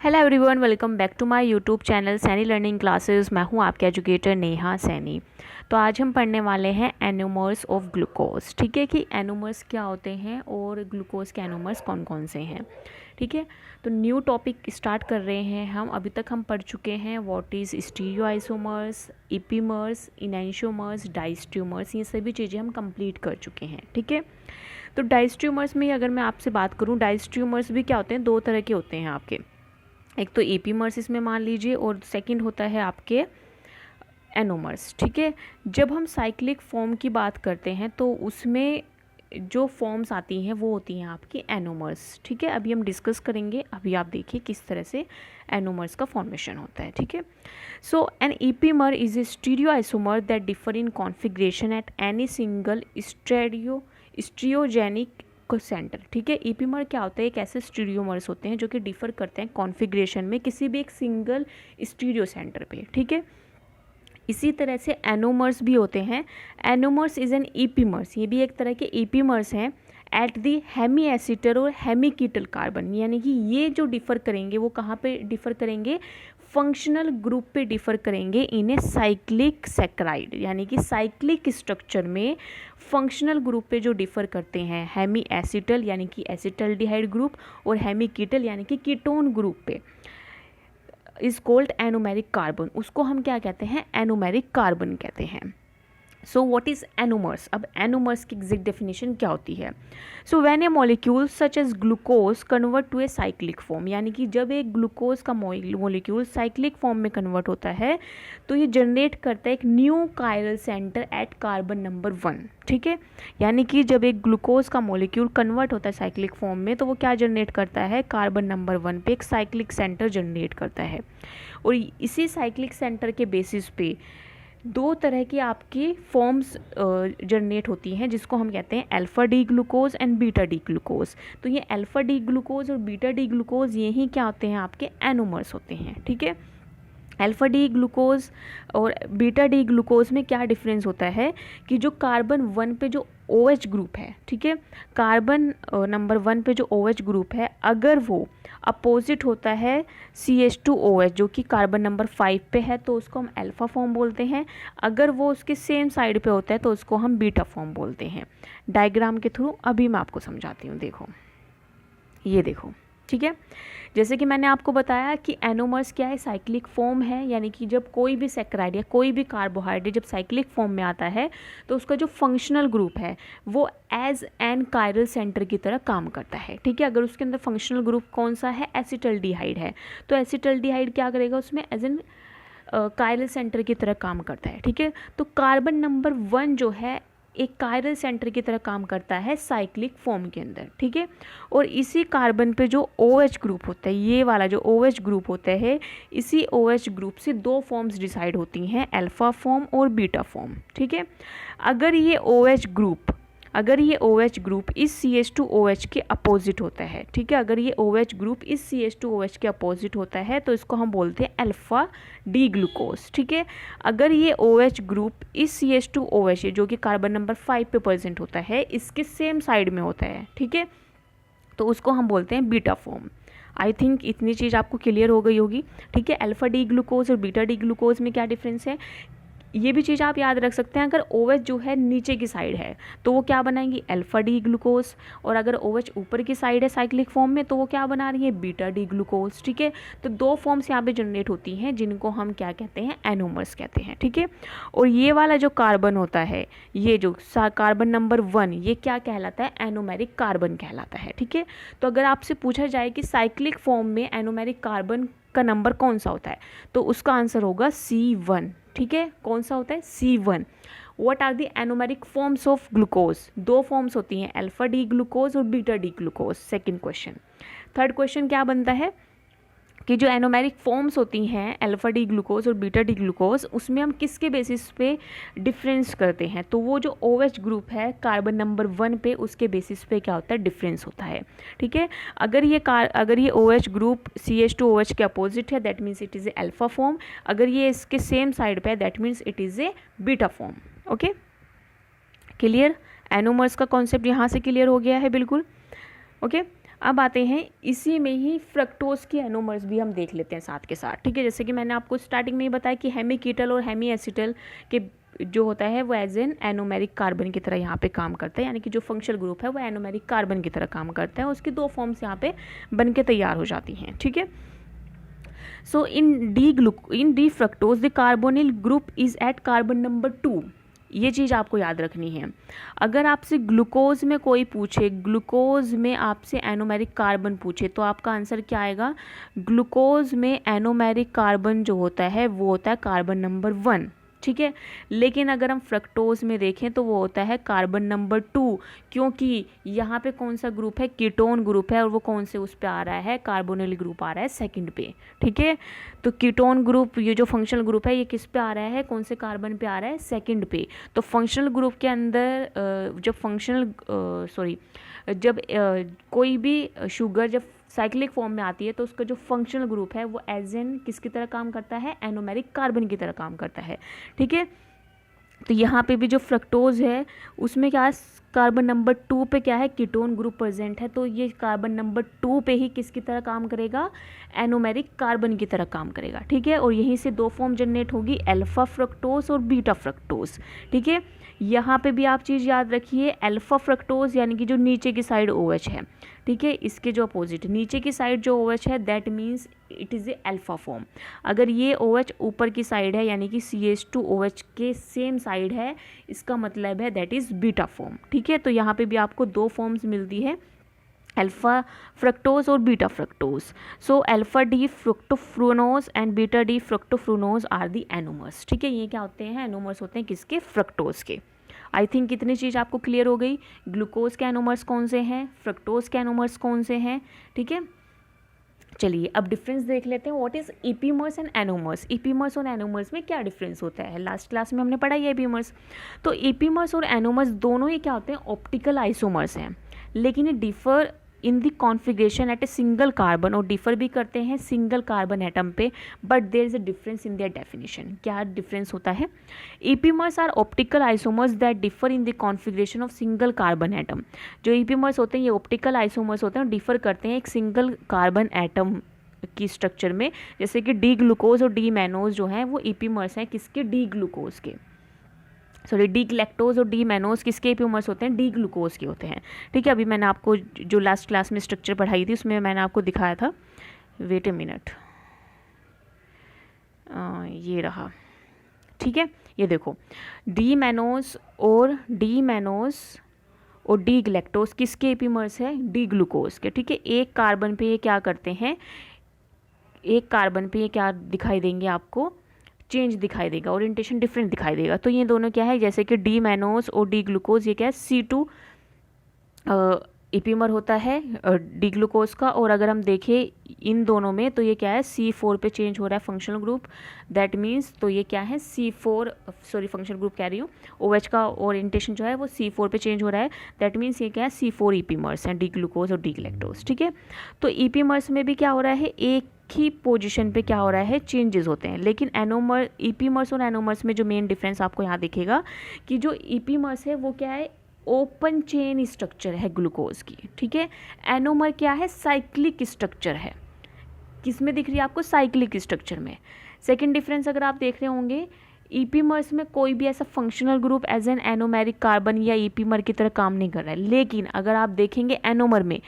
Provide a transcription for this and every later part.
Hello everyone, welcome back to my YouTube channel Saini learning classes. मैं हूं आपके educator Neha Saini. तो आज हम पढ़ने वाले हैं एनोमर्स ऑफ ग्लूकोज। ठीक है कि एनोमर्स क्या होते हैं और ग्लूकोज के एनोमर्स कौन कौन से हैं। ठीक है, तो न्यू टॉपिक स्टार्ट कर रहे हैं हम। अभी तक हम पढ़ चुके हैं व्हाट इज़ स्टीरियोआइसोमर्स, इपीमर्स, इनैंशियोमर्स, डाइस्ट्रियोमर्स। ये सभी चीज़ें हम कंप्लीट कर चुके हैं। ठीक है, तो डाइस्ट्रियोमर्स में अगर मैं आपसे बात करूँ, डाइस्ट्रियोमर्स भी क्या होते हैं, दो तरह के होते हैं आपके। एक तो एपीमर्स इसमें मान लीजिए और सेकंड होता है आपके एनोमर्स। ठीक है, जब हम साइक्लिक फॉर्म की बात करते हैं तो उसमें जो फॉर्म्स आती हैं वो होती हैं आपकी एनोमर्स। ठीक है, अभी हम डिस्कस करेंगे। अभी आप देखिए किस तरह से एनोमर्स का फॉर्मेशन होता है। ठीक है, so an epimer is a stereoisomer that differ in configuration at any single stereogenic centre. ठीक है, ईपीमर क्या होता है, एक ऐसे स्टीरियोमर्स होते हैं जो कि डिफर करते हैं कॉन्फ़िगरेशन में किसी भी एक सिंगल स्टीरियो सेंटर पे। ठीक है, इसी तरह से एनोमर्स भी होते हैं। एनोमर्स इज एन ईपीमर्स, ये भी एक तरह के ईपीमर्स हैं एट दी हेमी एसिटर और हेमिकीटल कार्बन। यानी कि ये जो डिफ़र करेंगे वो कहाँ पे डिफ़र करेंगे, फंक्शनल ग्रुप पे डिफ़र करेंगे इन ए साइक्लिक सैकराइड। यानी कि साइक्लिक स्ट्रक्चर में फंक्शनल ग्रुप पे जो डिफ़र करते हैं हेमी एसिटल यानी कि एसिटल्डिहाइड ग्रुप और हेमिकीटल यानी कि कीटोन ग्रुप पे इज कॉल्ड एनोमेरिक कार्बन। उसको हम क्या कहते हैं, एनोमेरिक कार्बन कहते हैं। So what is anomers. अब एनोमर्स की एग्जैक्ट डेफिनेशन क्या होती है। So when a molecule such as glucose convert to a cyclic form, यानी कि जब एक ग्लूकोज का मॉलिक्यूल साइक्लिक फॉर्म में कन्वर्ट होता है तो ये जनरेट करता है एक new chiral centre at carbon number 1। ठीक है, यानी कि जब एक ग्लूकोज का मॉलिक्यूल कन्वर्ट होता है साइक्लिक फॉर्म में तो वो क्या जनरेट करता है, कार्बन नंबर 1 पे एक साइक्लिक सेंटर जनरेट करता है। और इसी साइक्लिक सेंटर के बेसिस पे दो तरह की आपकी फॉर्म्स जनरेट होती हैं जिसको हम कहते हैं alpha D glucose and beta D glucose. तो ये अल्फ़ा डी ग्लूकोज और बीटा डी ग्लूकोज यही क्या होते हैं, आपके एनोमर्स होते हैं। ठीक है, अल्फ़ा डी ग्लूकोज और बीटा डी ग्लूकोज में क्या डिफरेंस होता है कि जो कार्बन 1 पे जो OH ग्रुप है, ठीक है, कार्बन नंबर 1 पे जो OH ग्रुप है, अगर वो अपोजिट होता है CH2OH जो कि कार्बन नंबर 5 पे है तो उसको हम अल्फ़ा फॉर्म बोलते हैं। अगर वो उसके सेम साइड पे होता है तो उसको हम बीटा फॉर्म बोलते हैं। डायग्राम के थ्रू अभी मैं आपको समझाती हूँ। देखो, ये देखो। ठीक है, जैसे कि मैंने आपको बताया कि एनोमर्स क्या है, साइक्लिक फॉर्म है। यानी कि जब कोई भी सैकराइड या कोई भी कार्बोहाइड्रेट जब साइक्लिक फॉर्म में आता है तो उसका जो फंक्शनल ग्रुप है वो एज एन कायरल सेंटर की तरह काम करता है। ठीक है, अगर उसके अंदर फंक्शनल ग्रुप कौन सा है, एसिटल्डिहाइड है, तो एसिटल्डिहाइड क्या करेगा उसमें, एज एन कायरल सेंटर की तरह काम करता है। ठीक है, तो कार्बन नंबर 1 जो है एक कायरल सेंटर की तरह काम करता है साइक्लिक फॉर्म के अंदर। ठीक है, और इसी कार्बन पे जो OH ग्रुप होता है, ये वाला जो OH ग्रुप होता है, इसी OH ग्रुप से दो फॉर्म्स डिसाइड होती हैं, अल्फ़ा फॉर्म और बीटा फॉर्म। ठीक है, अगर ये OH ग्रुप इस CH2OH के अपोजिट होता है, ठीक है, अगर ये OH ग्रुप इस CH2OH के अपोजिट होता है तो इसको हम बोलते हैं अल्फ़ा डी ग्लूकोज। ठीक है, अगर ये OH ग्रुप इस CH2OH जो कि कार्बन नंबर 5 पे प्रेजेंट होता है, इसके सेम साइड में होता है, ठीक है, तो उसको हम बोलते हैं बीटा फॉर्म। आई थिंक इतनी चीज़ आपको क्लियर हो गई होगी। ठीक है, अल्फ़ा डी ग्लूकोज और बीटा डी ग्लूकोज में क्या डिफरेंस है, ये भी चीज़ आप याद रख सकते हैं। अगर OH जो है नीचे की साइड है तो वो क्या बनाएंगी, अल्फ़ा डी ग्लूकोज, और अगर OH ऊपर की साइड है साइक्लिक फॉर्म में तो वो क्या बना रही है, बीटा डी ग्लूकोज। ठीक है, तो दो फॉर्म्स यहाँ पे जनरेट होती हैं जिनको हम क्या कहते हैं, एनोमर्स कहते हैं। ठीक है, और ये वाला जो कार्बन होता है, ये जो कार्बन नंबर 1, ये क्या कहलाता है, एनोमेरिक कार्बन कहलाता है। ठीक है, तो अगर आपसे पूछा जाए कि साइक्लिक फॉर्म में एनोमेरिक कार्बन का नंबर कौन सा होता है तो उसका आंसर होगा C1। ठीक है, कौन सा होता है, C1। What are the anomeric forms of glucose, दो फॉर्म्स होती हैं, अल्फ़ा डी ग्लूकोज और beta D glucose. Second question. Third question क्या बनता है कि जो एनोमेरिक फॉर्म्स होती हैं अल्फ़ा डी ग्लूकोज और बीटा डी ग्लूकोज, उसमें हम किसके बेसिस पे डिफरेंस करते हैं, तो वो जो OH ग्रुप है कार्बन नंबर 1 पे, उसके बेसिस पे क्या होता है, डिफरेंस होता है। ठीक है, अगर ये OH ग्रुप CH2OH के अपोजिट है that means it is a alpha form, अगर ये इसके सेम साइड पे है that means it is a beta form. Okay, clear, anomers का कॉन्सेप्ट यहाँ से क्लियर हो गया है बिल्कुल। ओके, अब आते हैं इसी में ही फ्रक्टोज के एनोमर्स भी हम देख लेते हैं साथ के साथ, ठीक है। जैसे कि मैंने आपको स्टार्टिंग में ही बताया कि हेमीकीटल और हेमी एसिटल के जो होता है वो एज एन एनोमेरिक कार्बन की तरह यहाँ पे काम करता है, यानी कि जो फंक्शनल ग्रुप है वो एनोमेरिक कार्बन की तरह काम करता है, उसकी दो फॉर्म्स यहाँ पे बन के तैयार हो जाती हैं, ठीक है। So in D fructose the carbonyl group is at carbon number 2। ये चीज़ आपको याद रखनी है। अगर आपसे ग्लूकोज में कोई पूछे, ग्लूकोज में आपसे एनोमेरिक कार्बन पूछे, तो आपका आंसर क्या आएगा? ग्लूकोज में एनोमेरिक कार्बन जो होता है वो होता है कार्बन नंबर 1, ठीक है। लेकिन अगर हम फ्रक्टोज में देखें तो वो होता है कार्बन नंबर 2, क्योंकि यहाँ पे कौन सा ग्रुप है? कीटोन ग्रुप है, और वो कौन से उस पे आ रहा है? कार्बोनिल ग्रुप आ रहा है सेकंड पे, ठीक है। तो कीटोन ग्रुप, ये जो फंक्शनल ग्रुप है, ये किस पे आ रहा है? कौन से कार्बन पे आ रहा है? सेकंड पे। तो फंक्शनल ग्रुप के अंदर जब कोई भी शुगर जब साइक्लिक फॉर्म में आती है तो उसका जो फंक्शनल ग्रुप है वो एज एन किसकी तरह काम करता है? एनोमेरिक कार्बन की तरह काम करता है, ठीक है। तो यहाँ पे भी जो फ्रक्टोज है उसमें क्या है? कार्बन नंबर 2 पे क्या है? कीटोन ग्रुप प्रेजेंट है, तो ये कार्बन नंबर 2 पे ही किसकी तरह काम करेगा? एनोमेरिक कार्बन की तरह काम करेगा, ठीक है। और यहीं से दो फॉर्म जनरेट होगी, अल्फा फ्रक्टोज और बीटा फ्रक्टोज, ठीक है। यहाँ पे भी आप चीज़ याद रखिए, अल्फा फ्रक्टोज यानी कि जो नीचे की साइड OH है, ठीक है, इसके जो अपोजिट नीचे की साइड जो OH है that means it is a alpha form. अगर ये OH ऊपर की साइड है यानी कि CH2OH के सेम साइड है, इसका मतलब है दैट इज़ बीटा फॉर्म, ठीक है। तो यहाँ पे भी आपको दो फॉर्म्स मिलती है, अल्फा फ्रक्टोज और beta fructose. So alpha D fructofuranose and beta D fructofuranose are the anomers, ठीक है। ये क्या होते हैं? एनोमर्स होते हैं किसके? फ्रक्टोज के। आई थिंक इतनी चीज़ आपको क्लियर हो गई। ग्लूकोज के एनोमर्स कौन से हैं, फ्रक्टोज के एनोमर्स कौन से हैं, ठीक है। चलिए अब डिफरेंस देख लेते हैं, व्हाट इज ईपीमर्स एंड एनोमर्स। ईपीमर्स और एनोमर्स में क्या डिफरेंस होता है? लास्ट क्लास में हमने पढ़ा है ईपीमर्स। तो ईपीमर्स और एनोमर्स दोनों ही क्या होते हैं? ऑप्टिकल आइसोमर्स हैं, लेकिन ये differ in the configuration at a single carbon, और डिफर भी करते हैं सिंगल कार्बन एटम पे, but there is a difference in their definition. क्या डिफरेंस होता है? Epimers are optical isomers that differ in the configuration of single carbon atom. जो epimers होते हैं ये ऑप्टिकल आइसोमर्स होते हैं और डिफर करते हैं एक सिंगल कार्बन एटम की स्ट्रक्चर में। जैसे कि डी ग्लूकोज और डी मैनोज जो हैं वो ईपीमर्स हैं किसके? डी ग्लूकोज के। सॉरी, डी लैक्टोज और डी मैनोज किसके ईपीमर्स होते हैं? डी ग्लूकोज के होते हैं, ठीक है। अभी मैंने आपको जो लास्ट क्लास में स्ट्रक्चर पढ़ाई थी उसमें मैंने आपको दिखाया था, वेट ए मिनट, ये रहा, ठीक है। ये देखो, डी मैनोज और डी लैक्टोज किसके ईपीमर्स है? डी ग्लूकोज के, ठीक है। एक कार्बन पे ये क्या करते हैं? एक कार्बन पे ये क्या दिखाई देंगे आपको? चेंज दिखाई देगा, ओरिएंटेशन डिफरेंट दिखाई देगा। तो ये दोनों क्या है? जैसे कि डी मैनोज और डी ग्लूकोज, ये क्या है? C2 ईपीमर होता है डी ग्लूकोज का, और अगर हम देखें इन दोनों में तो ये क्या है? C4 पे चेंज हो रहा है फंक्शनल ग्रुप, दैट मीन्स तो ये क्या है? फंक्शनल ग्रुप कह रही हूँ, OH का ओरिएंटेशन जो है वो C4 पे चेंज हो रहा है, दैट मीन्स ये क्या है? C4 ईपीमर्स हैं, डी ग्लूकोज और डी लैक्टोज, ठीक है। तो ईपीमर्स में भी क्या हो रहा है? एक ही पोजीशन पे क्या हो रहा है? चेंजेस होते हैं। लेकिन ईपीमर्स और एनोमर्स में जो मेन डिफरेंस आपको यहाँ दिखेगा कि जो ईपीमर्स है वो क्या है? ओपन चेन स्ट्रक्चर है ग्लूकोज की, ठीक है। एनोमर क्या है? साइक्लिक स्ट्रक्चर है। किस में दिख रही है आपको? साइक्लिक स्ट्रक्चर में। सेकंड डिफरेंस अगर आप देख रहे होंगे, ईपीमर्स में कोई भी ऐसा functional group as an anomeric carbon या ईपीमर की तरह काम नहीं कर रहा है, लेकिन अगर आप देखेंगे एनोमर में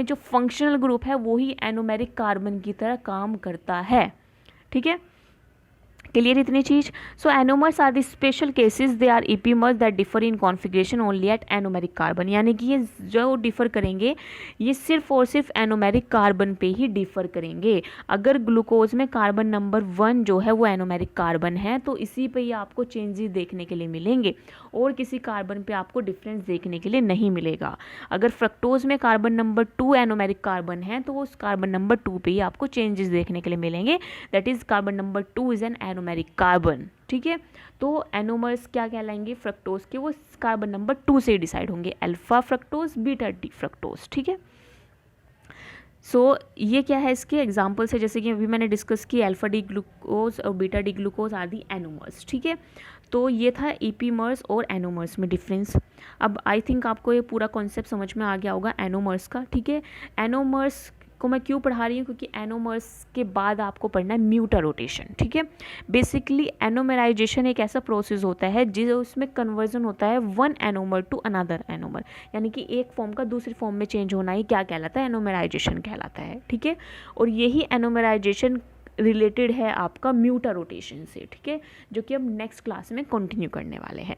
जो फंक्शनल ग्रुप है वो ही एनोमेरिक कार्बन की तरह काम करता है, ठीक है। क्लियर इतनी चीज? So anomers are the special cases, they are epimers that differ in configuration only at anomeric carbon, यानी कि ये जो डिफर करेंगे ये सिर्फ और सिर्फ एनोमेरिक कार्बन पे ही डिफर करेंगे। अगर ग्लूकोज में कार्बन नंबर 1 जो है वो एनोमेरिक कार्बन है तो इसी पे ही आपको चेंजेस देखने के लिए मिलेंगे, और किसी कार्बन पे आपको डिफरेंस देखने के लिए नहीं मिलेगा। अगर फ्रक्टोज में कार्बन नंबर 2 एनोमेरिक कार्बन है तो उस कार्बन नंबर 2 पे ही आपको चेंजेस देखने के लिए मिलेंगे, that is carbon number 2 is an anomeric carbon, ठीक है। तो एनोमर्स क्या कहलाएंगे? फ्रक्टोज के, वो कार्बन नंबर 2 से डिसाइड होंगे, alpha fructose, beta D fructose, ठीक है। सो ये क्या है? इसके एग्जाम्पल्स है, जैसे कि अभी मैंने डिस्कस की, अल्फा डी ग्लूकोज और beta D glucose are the anomers, ठीक है। तो ये था ईपीमर्स और एनोमर्स में डिफरेंस। अब आई थिंक आपको ये पूरा कॉन्सेप्ट समझ में आ गया होगा एनोमर्स का, ठीक है। एनोमर्स को मैं क्यों पढ़ा रही हूँ, क्योंकि एनोमर्स के बाद आपको पढ़ना है म्यूटा रोटेशन, ठीक है। बेसिकली एनोमराइजेशन एक ऐसा प्रोसेस होता है जिसमें कन्वर्जन होता है one anomer to another anomer, यानी कि एक फॉर्म का दूसरी फॉर्म में चेंज होना ही क्या कहलाता है, एनोमराइजेशन कहलाता है, ठीक है। और यही एनोमराइजेशन रिलेटेड है आपका म्यूटा रोटेशन से, ठीक है, जो कि हम नेक्स्ट क्लास में कंटिन्यू करने वाले हैं।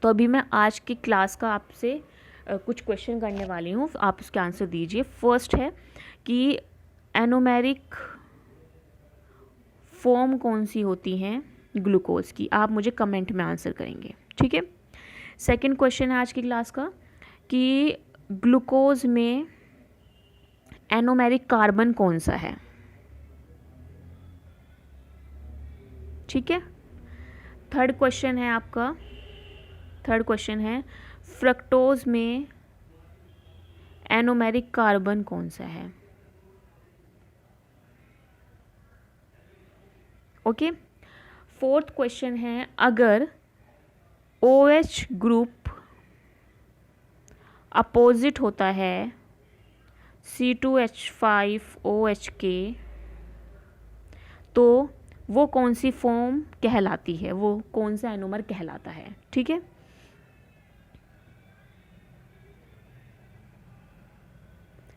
तो अभी मैं आज की क्लास का आपसे कुछ क्वेश्चन करने वाली हूँ, आप उसके आंसर दीजिए। फर्स्ट है कि एनोमेरिक फॉर्म कौन सी होती हैं ग्लूकोज की, आप मुझे कमेंट में आंसर करेंगे, ठीक है। सेकंड क्वेश्चन है आज की क्लास का कि ग्लूकोज में एनोमेरिक कार्बन कौन सा है, ठीक है। थर्ड क्वेश्चन है आपका, थर्ड क्वेश्चन है फ्रक्टोज में एनोमेरिक कार्बन कौन सा है, ओके। फोर्थ क्वेश्चन है अगर OH ग्रुप अपोजिट होता है C2H5OH के तो वो कौन सी फॉर्म कहलाती है, वो कौन सा एनोमर कहलाता है, ठीक है।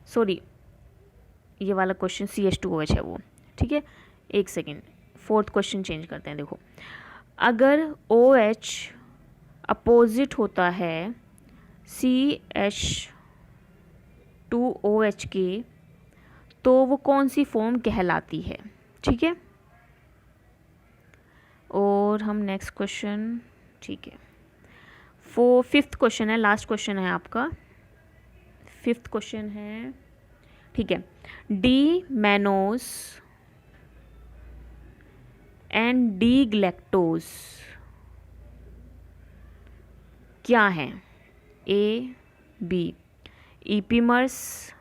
सॉरी, ये वाला क्वेश्चन CH2OH है वो, ठीक है। एक सेकेंड, फोर्थ क्वेश्चन चेंज करते हैं। देखो, अगर OH अपोजिट होता है CH2OH के तो वो कौन सी फॉर्म कहलाती है, ठीक है। और हम नेक्स्ट क्वेश्चन, ठीक है, फिफ्थ क्वेश्चन है, लास्ट क्वेश्चन है आपका। फिफ्थ क्वेश्चन है, ठीक है, D mannose and D galactose क्या हैं, A, B, epimers,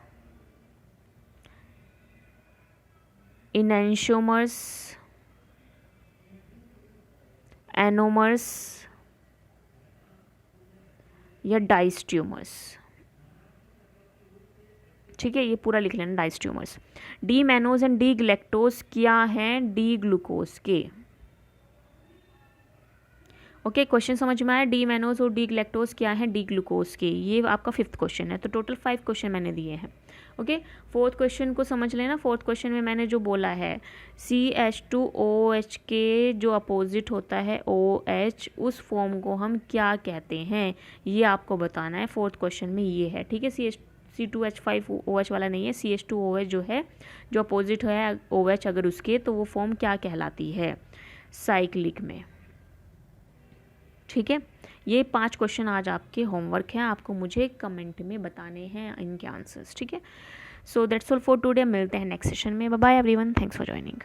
enantiomers, anomers या डाइस्ट्यूमर्स, ठीक है। ये पूरा लिख लेना, diastereomers. D mannose and D galactose क्या हैं डी ग्लूकोज के, ओके। क्वेश्चन समझ में आया, डी मैनोज और डी ग्लैक्टोज क्या हैं डी ग्लूकोज के, ये आपका फिफ्थ क्वेश्चन है। तो टोटल 5 क्वेश्चन मैंने दिए हैं, ओके। फोर्थ क्वेश्चन को समझ लेना। फोर्थ क्वेश्चन में मैंने जो बोला है CH2OH के जो अपोजिट होता है OH, उस फॉर्म को हम क्या कहते हैं, ये आपको बताना है। फोर्थ क्वेश्चन में ये है, ठीक है। C2H5OH वाला नहीं है, CH2OH जो है, जो अपोजिट है OH अगर उसके, तो वो फॉर्म क्या कहलाती है साइक्लिक में, ठीक है। ये 5 क्वेश्चन आज आपके होमवर्क हैं, आपको मुझे कमेंट में बताने हैं इनके आंसर्स, ठीक है। So that's all for today, मिलते हैं नेक्स्ट सेशन में। Bye bye everyone, thanks for joining.